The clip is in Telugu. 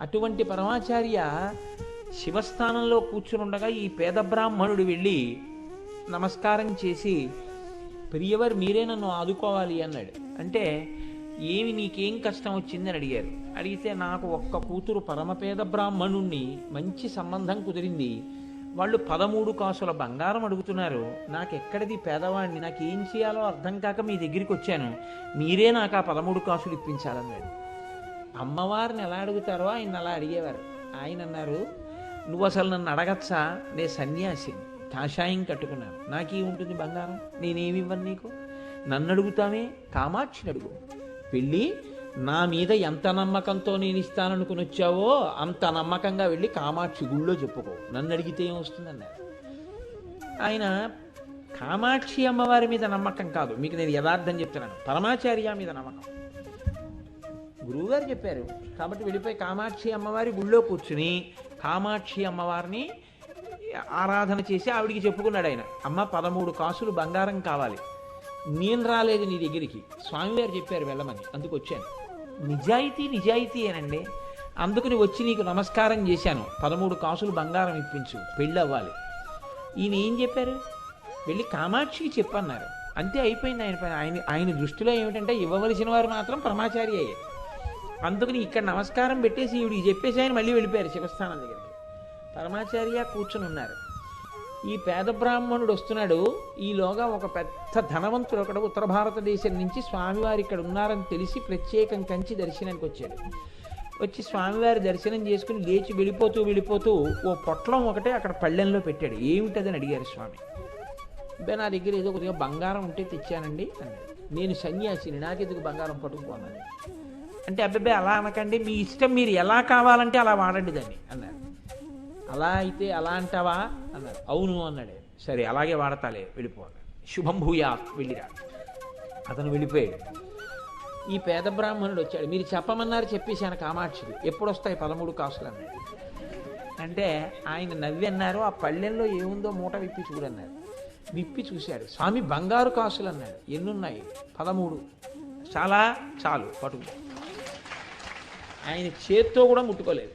అటువంటి పరమాచార్య శివస్థానంలో కూర్చునుండగా ఈ పేద బ్రాహ్మణుడు వెళ్ళి నమస్కారం చేసి, ప్రియవర్ మీరే నన్ను ఆదుకోవాలి అన్నాడు. అంటే ఏమి నీకేం కష్టం వచ్చిందని అడిగారు. అడిగితే నాకు ఒక్క కూతురు పరమపేద బ్రాహ్మణుణ్ణి మంచి సంబంధం కుదిరింది, వాళ్ళు 13 కాసుల బంగారం అడుగుతున్నారు, నాకెక్కడిది పేదవాడిని, నాకు ఏం చేయాలో అర్థం కాక మీ దగ్గరికి వచ్చాను, మీరే నాకు ఆ 13 కాసులు ఇప్పించాలన్నాడు. అమ్మవారిని ఎలా అడుగుతారో ఆయన అలా అడిగేవారు. ఆయన అన్నారు, నువ్వు అసలు నన్ను అడగచ్చా, నే సన్యాసిని, కాషాయం కట్టుకున్నాను, నాకే ఉంటుంది బంగారం, నేనేమి ఇవ్వను నీకు, నన్ను అడుగుతామే, కామాక్షిని అడుగు, వెళ్ళి నా మీద ఎంత నమ్మకంతో నేను ఇస్తాననుకుని వచ్చావో అంత నమ్మకంగా వెళ్ళి కామాక్షి గుళ్ళో చెప్పుకో, నన్ను అడిగితే ఏమొస్తుందన్నారు. ఆయన కామాక్షి అమ్మవారి మీద నమ్మకం కాదు, మీకు నేను యథార్థం చెప్తున్నాను, పరమాచార్య మీద నమ్మకం. గురువుగారు చెప్పారు కాబట్టి వెళ్ళిపోయి కామాక్షి అమ్మవారి గుళ్ళో కూర్చుని కామాక్షి అమ్మవారిని ఆరాధన చేసి ఆవిడికి చెప్పుకున్నాడు ఆయన, అమ్మ 13 కాసులు బంగారం కావాలి, నేను రాలేదు నీ దగ్గరికి, స్వామివారు చెప్పారు వెళ్ళమని, అందుకు వచ్చాను. నిజాయితీ అనండి, అందుకని వచ్చి నీకు నమస్కారం చేశాను, 13 కాసులు బంగారం ఇప్పించు, పెళ్ళి అవ్వాలి. ఈయన ఏం చెప్పారు, వెళ్ళి కామాక్షికి చెప్పన్నారు, అంతే అయిపోయింది ఆయన పని. ఆయన దృష్టిలో ఏమిటంటే ఇవ్వవలసిన వారు మాత్రం పరమాచార్య అయ్యారు. అందుకని ఇక్కడ నమస్కారం పెట్టేసి ఈవిడికి చెప్పేసి ఆయన మళ్ళీ వెళ్ళిపోయారు శివస్థానం దగ్గరికి. పరమాచార్య కూర్చుని ఉన్నారు. ఈ పేద బ్రాహ్మణుడు వస్తున్నాడు. ఈలోగా ఒక పెద్ద ధనవంతుడు ఒకడు ఉత్తర భారతదేశం నుంచి స్వామివారి ఇక్కడ ఉన్నారని తెలిసి ప్రత్యేకం కంచి దర్శనానికి వచ్చాడు. వచ్చి స్వామివారి దర్శనం చేసుకుని లేచి వెళ్ళిపోతూ ఓ పొట్లం ఒకటే అక్కడ పళ్ళెంలో పెట్టాడు. ఏమిటదని అడిగారు స్వామి. అబ్బాయి నా దగ్గర ఏదో కొద్దిగా బంగారం ఉంటే తెచ్చానండి అన్నాడు. నేను సన్యాసిని, నాకెందుకు బంగారం పట్టుకుపోన్నాను అంటే, అబ్బాయి అలా అనకండి, మీ ఇష్టం, మీరు ఎలా కావాలంటే అలా వాడండి దాన్ని అన్నారు. అలా అయితే అలా అంటావా అన్నారు. అవును అన్నాడు. సరే అలాగే వాడతాలే, వెళ్ళిపోవాలి, శుభం భూయా, వెళ్ళిరా. అతను వెళ్ళిపోయాడు. ఈ పేద బ్రాహ్మణుడు వచ్చాడు. మీరు చెప్పమన్నారు, చెప్పేశాను కామాక్షికి, ఎప్పుడు వస్తాయి 13 కాసులు అన్నాడు. అంటే ఆయన నవ్వి అన్నారు, ఆ పళ్ళెంలో ఏముందో మూట విప్పి చూడన్నారు. విప్పి చూశాడు. స్వామి బంగారు కాసులు అన్నాడు. ఎన్నున్నాయి? 13. చాలా, చాలు పట్టుకు. ఆయన చేత్తో కూడా ముట్టుకోలేదు.